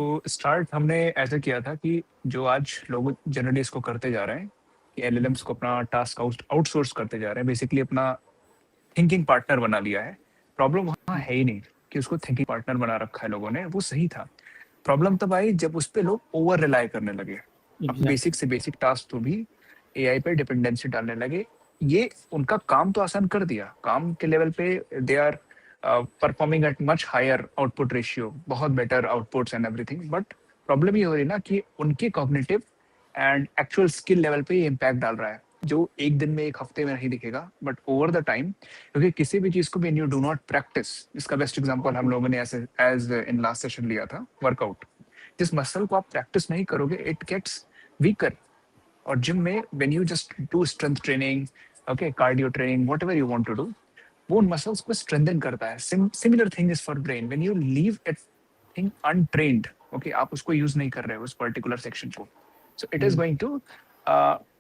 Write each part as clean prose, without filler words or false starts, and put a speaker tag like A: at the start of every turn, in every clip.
A: तो स्टार्ट हमने ऐसा किया था कि जो आज लोग जनरली इसको करते जा रहे हैं कि एलएलएम्स को अपना टास्क आउटसोर्स करते जा रहे हैं, बेसिकली अपना थिंकिंग पार्टनर बना लिया है। प्रॉब्लम वहाँ है ही नहीं कि उसको थिंकिंग पार्टनर बना रखा है लोगों ने, वो सही था। प्रॉब्लम तब आई जब उस पे लोग ओवर रिलाय करने लगे। अब
B: एग्जैक्टली।
A: बेसिक से बेसिक टास्क तो भी एआई पे डिपेंडेंसी डालने लगे। ये उनका काम तो आसान कर दिया, काम के लेवल पे they are performing at much higher output ratio, बहुत better outputs and everything. But problem ये हो रही ना कि उनके cognitive and actual skill level पे ये इम्पैक्ट डाल रहा है, जो एक दिन में एक हफ्ते में नहीं दिखेगा बट ओवर द टाइम। क्योंकि किसी भी चीज को when you do not practice, इसका बेस्ट एग्जांपल हम लोगों ने ऐसे एज इन लास्ट सेशन लिया था वर्कआउट। जिस मसल को आप प्रैक्टिस नहीं करोगे इट गेट्स वीकर। और जिम में when you just do strength training, okay, cardio training, whatever you want to do, वो उन मसल्स को स्ट्रेंथन करता है। Similar thing is for brain. When you leave it thing untrained, okay, आप उसको use नहीं कर रहे हो उस पर्टिकुलर सेक्शन को, so it is going to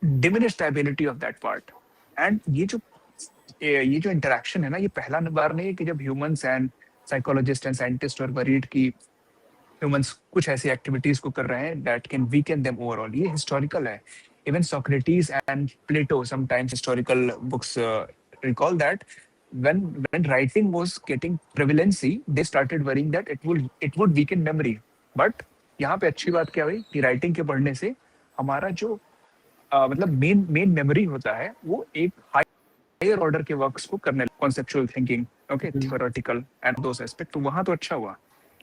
A: diminish the ability of that part. And ये जो इंटरेक्शन है ना, ये पहला बार नहीं है कि जब humans and psychologist and scientist और वरीड की ह्यूमंस कुछ ऐसी एक्टिविटीज को कर रहे हैं that can weaken them overall. ये हिस्टोरिकल है। Even Socrates and Plato sometimes historical books recall that when writing was getting prevalency, they started worrying that it would weaken memory. But यहाँ पे अच्छी बात क्या हुई कि राइटिंग के पढ़ने से हमारा जो मतलब मेन मेन मेमोरी होता है वो एक हायर ऑर्डर के वर्क्स को करने, conceptual thinking, okay, theoretical and those aspect, तो वहां तो अच्छा हुआ।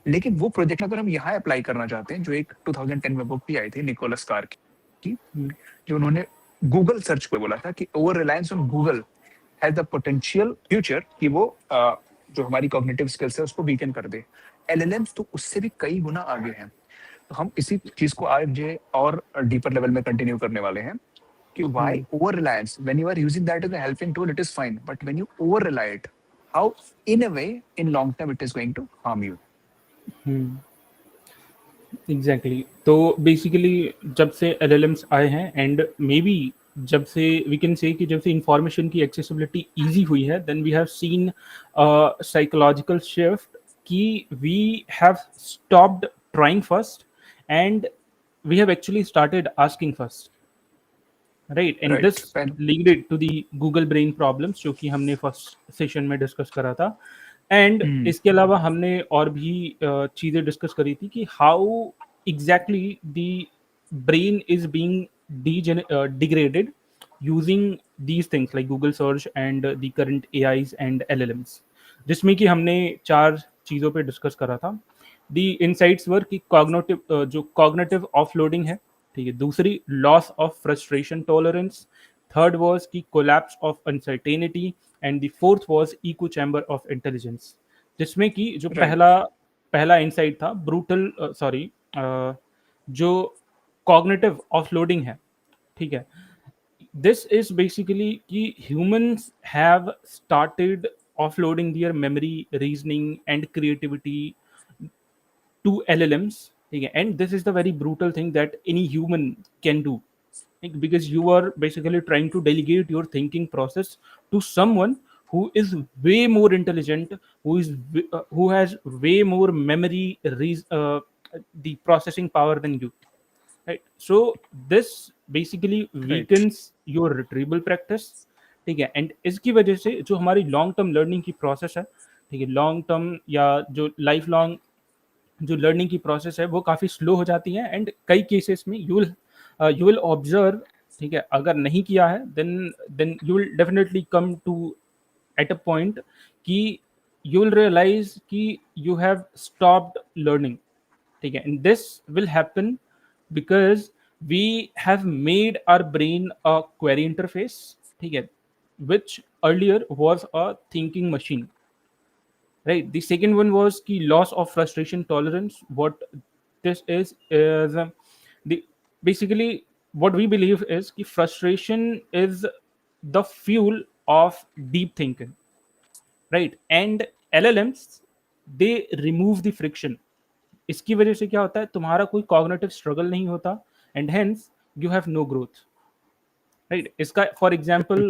A: लेकिन वो प्रोजेक्ट अगर हम यहाँ अप्लाई करना चाहते हैं, जो एक 2010 में बुक भी आई थी निकोलस कार की, जो उन्होंने गूगल सर्च को बोला था कि over reliance on Google has the potential future कि वो जो हमारी कॉग्निटिव स्किल्स है उसको वीकन कर दे। एलएलएम्स तो उससे भी कई गुना आगे हैं। तो हम इसी चीज को आज और डीपर लेवल में कंटिन्यू करने वाले हैं कि why over reliance, when you are using that as a helping tool it is fine, but when you over rely it, how in a way in long term it is going to harm you.
B: Exactly. तो basically जब से LLMs आए हैं and may be जब से we can say कि जब से इंफॉर्मेशन की एक्सेसिबिलिटी इजी हुई है, then we have seen psychological shift कि we have stopped trying first and we have actually started asking first, right? And this leaded to the Google brain problems जो कि हमने फर्स्ट सेशन में discuss करा था। And इसके अलावा हमने और भी चीज़ें डिस्कस करी थी कि how exactly the brain is being degraded using these things like Google search and the current AIs and LLMs, जिसमें कि हमने 4 चीज़ों पे डिस्कस करा था। दी इनसाइट्स वर कि कॉग्निटिव जो कॉग्निटिव ऑफलोडिंग है, ठीक है। दूसरी, loss of frustration tolerance. Third was the collapse of uncertainty and the fourth was echo chamber of intelligence, जिसमें कि जो पहला इनसाइट था ब्रूटल जो कॉग्निटिव ऑफलोडिंग है, ठीक है। दिस इज बेसिकली कि humans have started offloading their memory, reasoning and creativity to LLMs, okay? And this is the very brutal thing that any human can do, like, because you are basically trying to delegate your thinking process to someone who is way more intelligent, who has way more memory, the processing power than you, right? So this basically weakens your retrieval practice, ठीक है। And इसकी वजह से जो हमारी long term learning की process है, ठीक है, लॉन्ग टर्म या जो लाइफ लॉन्ग जो लर्निंग की प्रोसेस है वो काफ़ी स्लो हो जाती है। एंड कई केसेस में यू विल ऑब्जर्व, ठीक है, अगर नहीं किया है then you will definitely come to at a point कि यू विल रियलाइज कि यू हैव स्टॉप्ड लर्निंग, ठीक है। And this will happen because we have made our brain a query interface, ठीक है, which earlier was a thinking machine, right? The second one was the loss of frustration tolerance. What this is the basically what we believe is कि frustration is the fuel of deep thinking, right? And LLMs, they remove the friction. इसकी वजह से क्या होता है, तुम्हारा कोई cognitive struggle नहीं होता and hence you have no growth, right? इसका फॉर एग्जांपल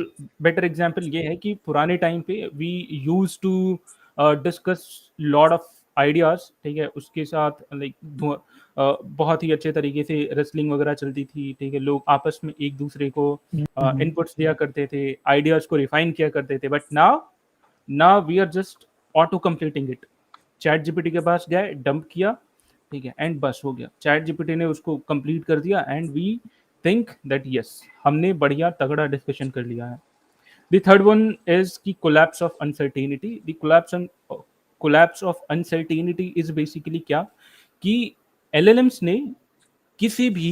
B: बेटर एग्जांपल ये है कि पुराने टाइम पे we use to discuss lot of ideas, ठीक है, उसके साथ लाइक बहुत ही अच्छे तरीके से रेसलिंग वगैरह चलती थी, ठीक है, लोग आपस में एक दूसरे को इनपुट्स दिया करते थे, आइडियाज को रिफाइन किया करते थे, but now we are just auto completing it. ChatGPT के पास गए, डंप किया, ठीक है, एंड बस हो गया, चैट जीपीटी ने उसको कंप्लीट कर दिया and we think that yes हमने बढ़िया तगड़ा डिस्कशन कर लिया है। The third one is the collapse of uncertainty. The collapse of uncertainty is basically क्या कि LLMs ने किसी भी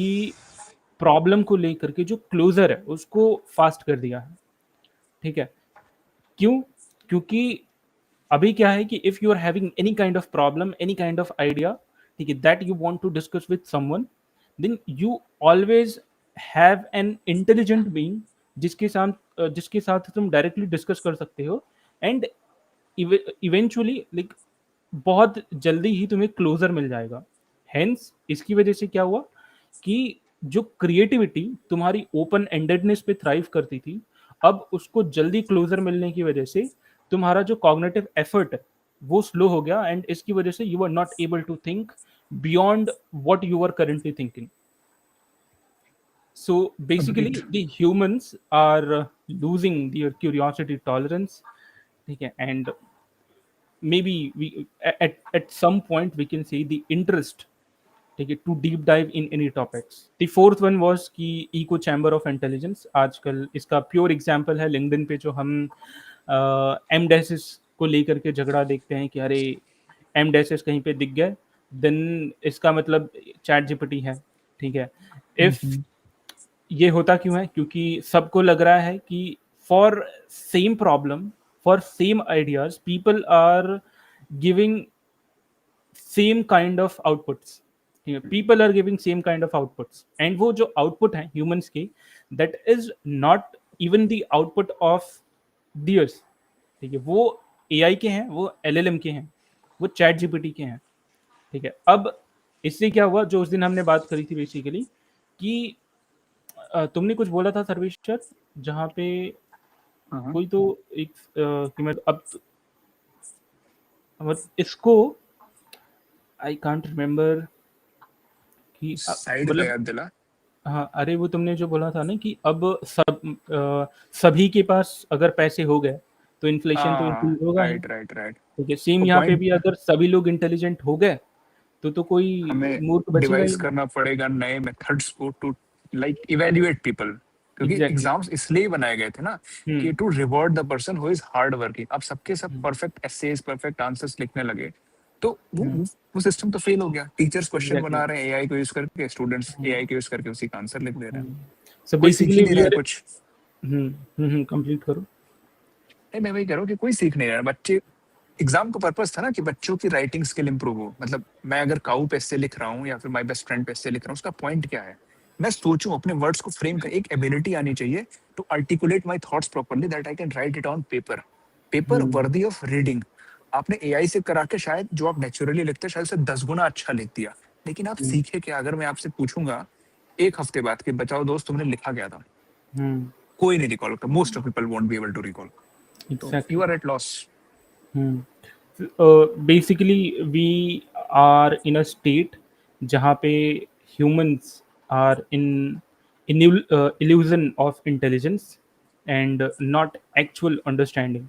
B: प्रॉब्लम को लेकर के जो क्लोजर है उसको फास्ट कर दिया है, ठीक है। क्यों? क्योंकि अभी क्या है कि if you are having any kind of problem, any kind of idea, ठीक है, that you want to discuss with someone, then you always have an intelligent being जिसके साथ तुम डायरेक्टली डिस्कस कर सकते हो, एंड इवेंचुअली लाइक बहुत जल्दी ही तुम्हें क्लोजर मिल जाएगा। हेंस इसकी वजह से क्या हुआ कि जो क्रिएटिविटी तुम्हारी ओपन एंडेडनेस पे थ्राइव करती थी, अब उसको जल्दी क्लोजर मिलने की वजह से तुम्हारा जो कॉग्निटिव एफर्ट है वो स्लो हो गया, एंड इसकी वजह से you are not able to think beyond what you are currently thinking. So basically
A: Agreed.
B: the humans are losing their curiosity tolerance, okay, and maybe we at some point we can say the interest, okay, to deep dive in any topics. The fourth one was कि echo chamber of intelligence। आजकल इसका pure example है LinkedIn पे, जो हम M डैसेस को लेकर के झगड़ा देखते हैं कि अरे एम डैसेस कहीं पे दिख गए देन इसका मतलब चैट जीपीटी है, ठीक है। If
A: Mhm.
B: ये होता क्यों है? क्योंकि सबको लग रहा है कि for same problem, for same ideas, people are giving same kind of outputs, ठीक है, people are giving same kind of outputs, and वो जो आउटपुट है ह्यूमंस के, that is not even the output of theirs, ठीक है, वो AI के हैं, वो एलएलएम के हैं, वो चैट जीपीटी के हैं, ठीक है। अब इससे क्या हुआ, जो उस दिन हमने बात करी थी बेसिकली कि तुमने कुछ बोला था सर्वेश सर, जहाँ पे
A: हाँ,
B: कोई तो एक कि मैं अब इसको आई कांट रिमेम्बर कि
A: साइड का
B: मतलब
A: याद दिला।
B: हाँ, अरे वो तुमने जो बोला था ना कि अब सभी के पास अगर पैसे हो गए तो इन्फ्लेशन तो
A: हाँ,
B: इंक्रीज होगा ही,
A: राइट राइट राइट।
B: ठीक है। सेम
A: वो
B: यहाँ पे
A: पॉइंट
B: भी अगर सभी लोग इंटेलिजेंट हो गए तो कोई
A: हमें
B: मूर्ख बचेगा
A: डिवाइस
B: ही नहीं।
A: करना पड़ेगा नए मेथड्स को टू लाइक इवेल्युएट पीपल, क्योंकि
B: एग्जैक्टली।
A: एग्जाम्स इसलिए बनाए गए थे ना कि to reward the person who is hard working. अब सबके सब परफेक्ट एसेज, परफेक्ट आंसर्स लिखने लगे, तो वो सिस्टम तो फेल हो गया। Teachers question
B: exactly.
A: बना रहे हैं एआई को यूज करके, स्टूडेंट्स एआई को यूज करके उसी का आंसर लिख दे रहे हैं।
B: सो
A: कोई सीख ही
B: बेसिकली
A: नहीं
B: वी
A: रहा है
B: आर
A: कुछ।
B: कंप्लीट करो।
A: नहीं, मैं वही कह रहा हूँ कि कोई सीख नहीं रहा है। बच्चे, एग्जाम का पर्पस था ना कि बच्चों की राइटिंग स्किल इंप्रूव हो। मतलब मैं अगर काऊ पे से लिख रहा हूँ या फिर माय बेस्ट फ्रेंड पे से लिख रहा हूँ, उसका पॉइंट क्या है? मैं सोचूं, अपने वर्ड्स को फ्रेम कर, एक एबिलिटी आनी चाहिए to articulate my thoughts properly that I can write it on paper, paper worthy of reading. आपने एआई से करा के शायद जो आप नेचुरली लिखते हैं शायद से 10 गुना अच्छा लिख दिया, लेकिन आप सीखे क्या? अगर मैं आपसे पूछूंगा एक हफ्ते बाद कि बचाओ दोस्त तुमने लिखा क्या था, कोई नहीं रिकॉल करता। Most of people won't be able to recall, तो you
B: exactly.
A: Are at loss.
B: Basically we are in a state जहाँ पे humans are in illusion of intelligence and not actual understanding।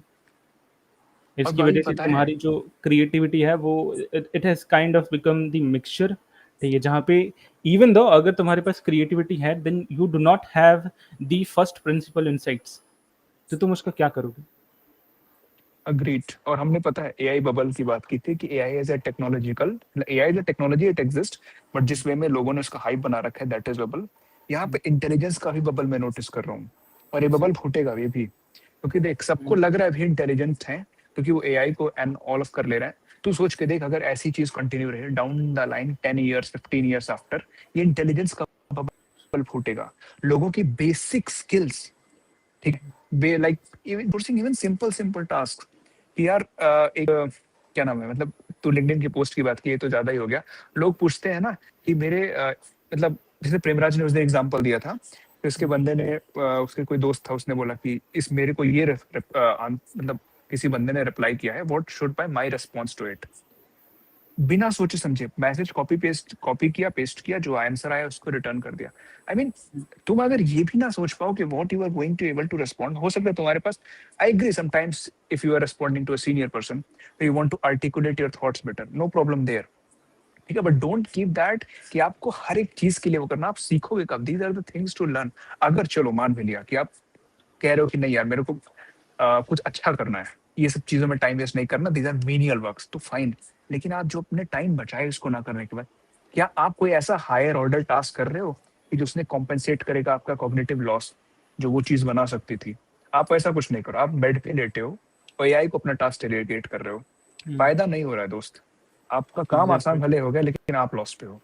A: और
B: इसकी
A: भाई
B: वजह से
A: पता है,
B: तुम्हारी जो क्रिएटिविटी है वो it has kind of become the mixture, ठीक है, जहाँ पे इवन दो अगर तुम्हारे पास क्रिएटिविटी है then you do not have the first principle insights, तो तुम उसका क्या करोगे?
A: अग्रीड। और हमने पता है एआई बबल की बात की थी कि AI as a technological, AI as a technology it exist, but जिस वे में लोगों ने उसका हाइप बना रखा है दैट इज बबल। यहाँ पे इंटेलिजेंस का भी बबल मैं नोटिस कर रहा हूँ, और ये बबल फूटेगा भी, क्योंकि देख सबको लग रहा है अभी इंटेलिजेंट है क्योंकि वो एआई को एंड ऑल ऑफ कर ले रहा है। तू सोच के देख, अगर ऐसी चीज कंटिन्यू रहे down the line 10 years 15 years after, ये इंटेलिजेंस का बबल फूटेगा। लोगों की बेसिक स्किल्स, ठीक है, be like even simple simple task कि यार एक क्या नाम है, मतलब तू लिंक्डइन की पोस्ट की बात की, ये तो ज्यादा ही हो गया। लोग पूछते हैं ना कि मेरे मतलब जैसे प्रेमराज ने उसने एग्जांपल दिया था, तो इसके बंदे ने उसके कोई दोस्त था, उसने बोला कि इस मेरे को ये मतलब किसी बंदे ने रिप्लाई किया है, what should by my response to it. बिना सोचे समझे मैसेज कॉपी किया, पेस्ट किया, जो आंसर आया उसको रिटर्न कर दिया। आई मीन तुम अगर ये भी ना सोच पाओ कि what you are going to able to respond, हो सकता है तुम्हारे पास, I agree sometimes if you are responding to a senior person you want to articulate your thoughts better, no problem there, ठीक है, बट डोंट कीप दैट कि आपको हर एक चीज के लिए वो करना। आप सीखोगे कब? These are the things to learn. अगर चलो मान भी लिया कि आप कह रहे हो कि नहीं यार मेरे को कुछ अच्छा करना है, ये सब चीजों में टाइम वेस्ट नहीं करना, दीज आर मीनियल वर्क्स, तो फाइन, लेकिन आप जो अपने टाइम बचाए इसको ना करने के बाद, क्या आप कोई ऐसा हायर ऑर्डर टास्क कर रहे हो कि जिसने कॉम्पेंसेट करेगा आपका कॉग्निटिव लॉस, जो वो चीज बना सकती थी? आप ऐसा कुछ नहीं करो, आप बेड पे लेटे हो और एआई को अपना टास्क डेलीगेट कर रहे हो, फायदा नहीं हो रहा है दोस्त, आपका काम आसान
B: एग्जैक्टली।
A: भले हो गया लेकिन आप लॉस पे हो।